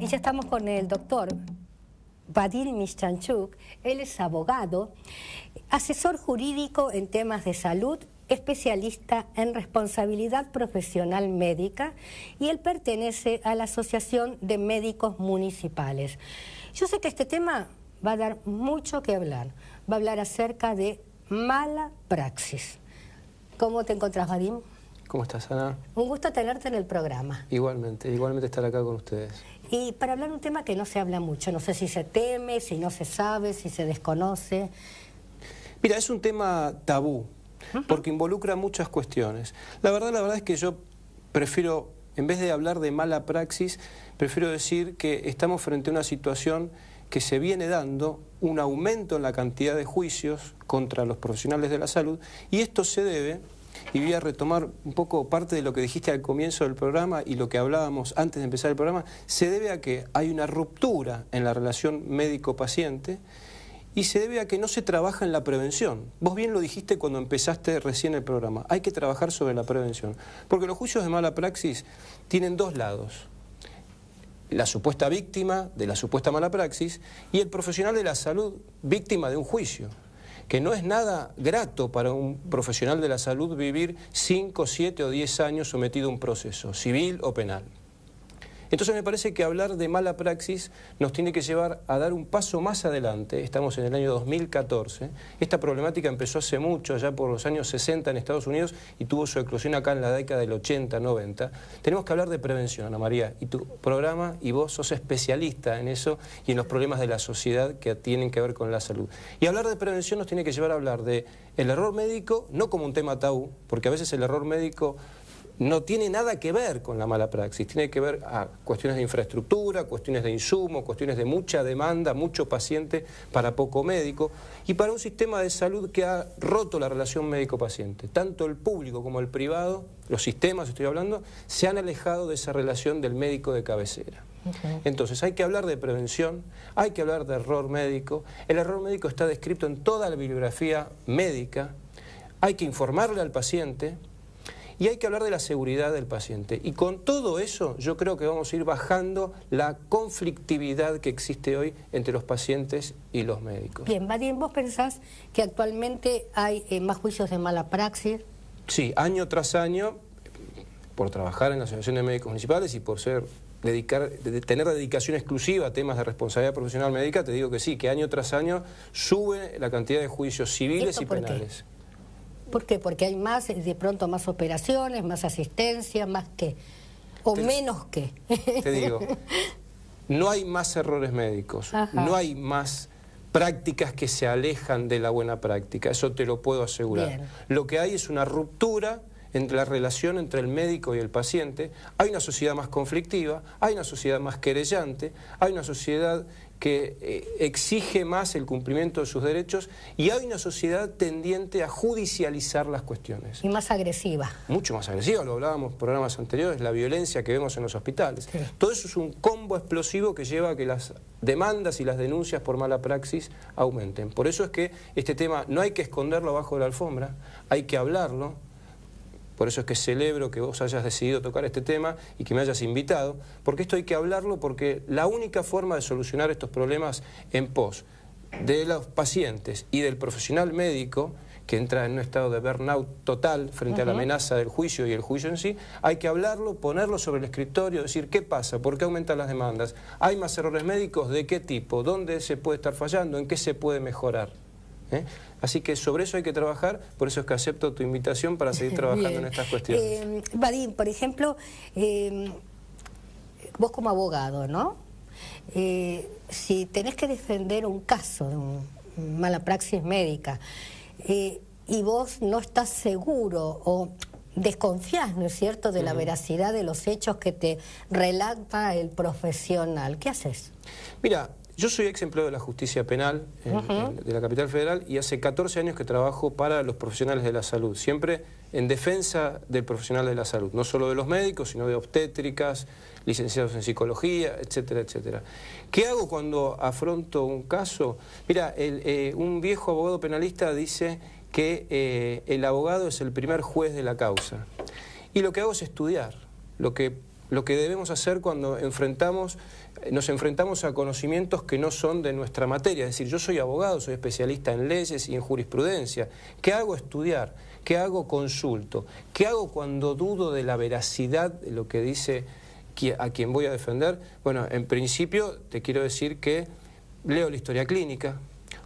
Y ya estamos con el doctor Vadim Mischanchuk. Él es abogado, asesor jurídico en temas de salud, especialista en responsabilidad profesional médica, y él pertenece a la Asociación de Médicos Municipales. Yo sé que este tema va a dar mucho que hablar. Va a hablar acerca de mala praxis. ¿Cómo te encontrás, Vadim? ¿Cómo estás, Ana? Un gusto tenerte en el programa. Igualmente estar acá con ustedes. Y para hablar de un tema que no se habla mucho, no sé si se teme, si no se sabe, si se desconoce. Mira, es un tema tabú, porque involucra muchas cuestiones. La verdad es que yo prefiero, en vez de hablar de mala praxis, prefiero decir que estamos frente a una situación que se viene dando, un aumento en la cantidad de juicios contra los profesionales de la salud, y esto se debe, y voy a retomar un poco parte de lo que dijiste al comienzo del programa y lo que hablábamos antes de empezar el programa, se debe a que hay una ruptura en la relación médico-paciente y se debe a que no se trabaja en la prevención. Vos bien lo dijiste cuando empezaste recién el programa, hay que trabajar sobre la prevención, porque los juicios de mala praxis tienen dos lados: la supuesta víctima de la supuesta mala praxis y el profesional de la salud víctima de un juicio, que no es nada grato para un profesional de la salud vivir 5, 7 o 10 años sometido a un proceso civil o penal. Entonces me parece que hablar de mala praxis nos tiene que llevar a dar un paso más adelante. Estamos en el año 2014. Esta problemática empezó hace mucho, allá por los años 60 en Estados Unidos, y tuvo su eclosión acá en la década del 80, 90. Tenemos que hablar de prevención, Ana María, y tu programa y vos sos especialista en eso y en los problemas de la sociedad que tienen que ver con la salud. Y hablar de prevención nos tiene que llevar a hablar de el error médico, no como un tema tabú, porque a veces el error médico no tiene nada que ver con la mala praxis, tiene que ver a cuestiones de infraestructura, cuestiones de insumo, cuestiones de mucha demanda, mucho paciente para poco médico, y para un sistema de salud que ha roto la relación médico-paciente. Tanto el público como el privado, los sistemas estoy hablando, se han alejado de esa relación del médico de cabecera. Entonces hay que hablar de prevención, hay que hablar de error médico. El error médico está descrito en toda la bibliografía médica, hay que informarle al paciente, y hay que hablar de la seguridad del paciente. Y con todo eso yo creo que vamos a ir bajando la conflictividad que existe hoy entre los pacientes y los médicos. Bien, Vadim, ¿vos pensás que actualmente hay más juicios de mala praxis? Sí, año tras año, por trabajar en la Asociación de Médicos Municipales y por tener dedicación exclusiva a temas de responsabilidad profesional médica, te digo que sí, que año tras año sube la cantidad de juicios civiles y penales. ¿Por qué? Porque hay más, de pronto más operaciones, más asistencia, más qué, o menos qué. Te digo, no hay más errores médicos, no hay más prácticas que se alejan de la buena práctica, eso te lo puedo asegurar. Bien. Lo que hay es una ruptura entre la relación entre el médico y el paciente. Hay una sociedad más conflictiva, hay una sociedad más querellante, hay una sociedad que exige más el cumplimiento de sus derechos, y hay una sociedad tendiente a judicializar las cuestiones. Y más agresiva. Mucho más agresiva, lo hablábamos en programas anteriores, la violencia que vemos en los hospitales. Sí. Todo eso es un combo explosivo que lleva a que las demandas y las denuncias por mala praxis aumenten. Por eso es que este tema no hay que esconderlo abajo de la alfombra, hay que hablarlo. Por eso es que celebro que vos hayas decidido tocar este tema y que me hayas invitado, porque esto hay que hablarlo, porque la única forma de solucionar estos problemas en pos de los pacientes y del profesional médico, que entra en un estado de burnout total frente a la amenaza del juicio y el juicio en sí, hay que hablarlo, ponerlo sobre el escritorio, decir qué pasa, por qué aumentan las demandas, hay más errores médicos, de qué tipo, dónde se puede estar fallando, en qué se puede mejorar. Así que sobre eso hay que trabajar, por eso es que acepto tu invitación para seguir trabajando en estas cuestiones. Vadim, por ejemplo, vos como abogado, ¿no? Si tenés que defender un caso de mala praxis médica y vos no estás seguro o desconfías, ¿no es cierto?, de la veracidad de los hechos que te relata el profesional, ¿qué haces? Mira, yo soy ex empleado de la justicia penal de la capital federal, y hace 14 años que trabajo para los profesionales de la salud, siempre en defensa del profesional de la salud, no solo de los médicos, sino de obstétricas, licenciados en psicología, etcétera, etcétera. ¿Qué hago cuando afronto un caso? Mira, un viejo abogado penalista dice que el abogado es el primer juez de la causa, y lo que hago es estudiar lo que debemos hacer cuando enfrentamos nos enfrentamos a conocimientos que no son de nuestra materia. Es decir, yo soy abogado, soy especialista en leyes y en jurisprudencia. ¿Qué hago? Estudiar. ¿Qué hago? Consulto. ¿Qué hago cuando dudo de la veracidad de lo que dice a quien voy a defender? Bueno, en principio te quiero decir que leo la historia clínica,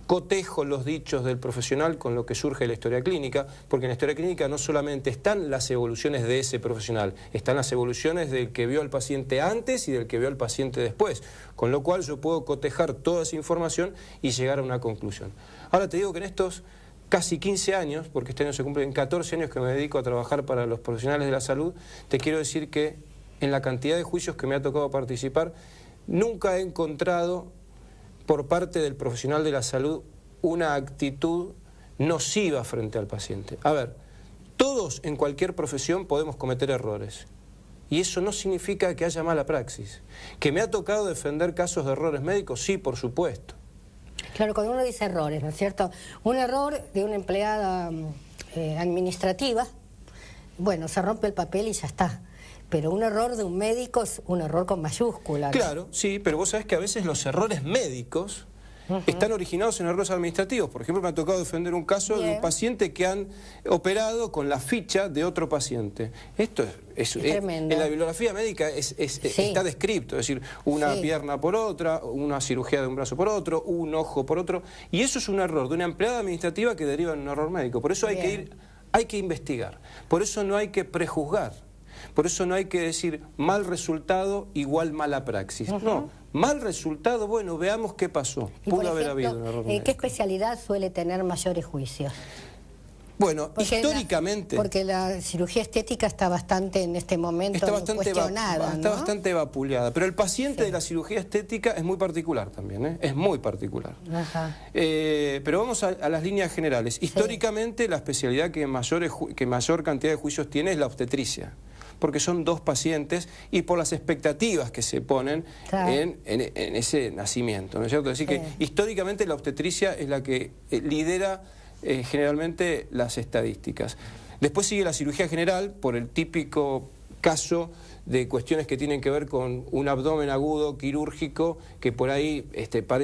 cotejo los dichos del profesional con lo que surge de la historia clínica, porque en la historia clínica no solamente están las evoluciones de ese profesional, están las evoluciones del que vio al paciente antes y del que vio al paciente después, con lo cual yo puedo cotejar toda esa información y llegar a una conclusión. Ahora te digo que en estos casi 15 años, porque este año se cumplen 14 años que me dedico a trabajar para los profesionales de la salud, te quiero decir que en la cantidad de juicios que me ha tocado participar, nunca he encontrado por parte del profesional de la salud una actitud nociva frente al paciente. A ver, todos en cualquier profesión podemos cometer errores. Y eso no significa que haya mala praxis. ¿Que me ha tocado defender casos de errores médicos? Sí, por supuesto. Claro, cuando uno dice errores, ¿no es cierto? Un error de una empleada administrativa, bueno, se rompe el papel y ya está. Pero un error de un médico es un error con mayúscula, ¿no? Claro, sí, pero vos sabés que a veces los errores médicos están originados en errores administrativos. Por ejemplo, me ha tocado defender un caso de un paciente que han operado con la ficha de otro paciente. Esto es tremendo. En la bibliografía médica está descrito, es decir, una pierna por otra, una cirugía de un brazo por otro, un ojo por otro, y eso es un error de una empleada administrativa que deriva en un error médico. Por eso hay que investigar, por eso no hay que prejuzgar. Por eso no hay que decir mal resultado igual mala praxis. No, mal resultado, bueno, veamos qué pasó. Pudo haber habido un error médico. ¿Qué especialidad suele tener mayores juicios? Bueno, históricamente... porque la cirugía estética está bastante en este momento cuestionada, ¿no? Está bastante vapuleada, pero el paciente de la cirugía estética es muy particular también, ¿eh? Es muy particular. Pero vamos a las líneas generales. Históricamente la especialidad que mayor cantidad de juicios tiene es la obstetricia, porque son dos pacientes y por las expectativas que se ponen en ese nacimiento, ¿no es cierto? Es decir, que históricamente la obstetricia es la que lidera generalmente las estadísticas. Después sigue la cirugía general por el típico caso de cuestiones que tienen que ver con un abdomen agudo quirúrgico que por ahí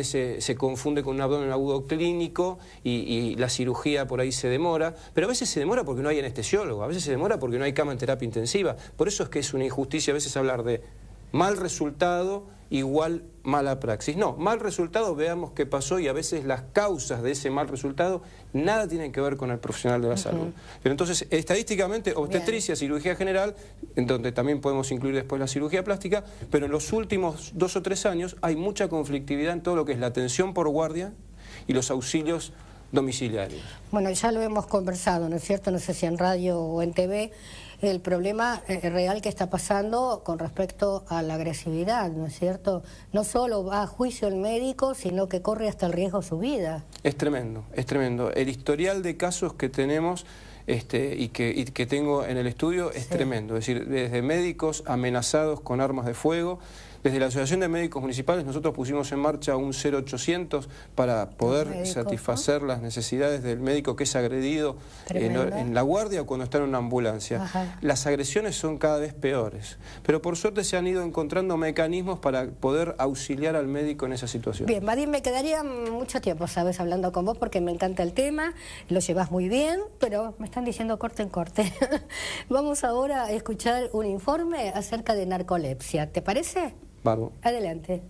se confunde con un abdomen agudo clínico y la cirugía por ahí se demora, pero a veces se demora porque no hay anestesiólogo, a veces se demora porque no hay cama en terapia intensiva. Por eso es que es una injusticia a veces hablar de mal resultado igual mala praxis. No, mal resultado, veamos qué pasó, y a veces las causas de ese mal resultado nada tienen que ver con el profesional de la salud. Pero entonces, estadísticamente, obstetricia, cirugía general, en donde también podemos incluir después la cirugía plástica, pero en los últimos 2 o 3 años hay mucha conflictividad en todo lo que es la atención por guardia y los auxilios domiciliarios. Bueno, ya lo hemos conversado, ¿no es cierto? No sé si en radio o en TV, el problema real que está pasando con respecto a la agresividad, ¿no es cierto? No solo va a juicio el médico, sino que corre hasta el riesgo su vida. Es tremendo, es tremendo. El historial de casos que tenemos y que tengo en el estudio es tremendo. Es decir, desde médicos amenazados con armas de fuego. Desde la Asociación de Médicos Municipales nosotros pusimos en marcha un 0800 para poder satisfacer las necesidades del médico que es agredido en la guardia o cuando está en una ambulancia. Las agresiones son cada vez peores, pero por suerte se han ido encontrando mecanismos para poder auxiliar al médico en esa situación. Bien, Vadim, me quedaría mucho tiempo, ¿sabes?, hablando con vos porque me encanta el tema, lo llevas muy bien, pero me están diciendo corte en corte. Vamos ahora a escuchar un informe acerca de narcolepsia, ¿te parece? Bárbaro. Adelante.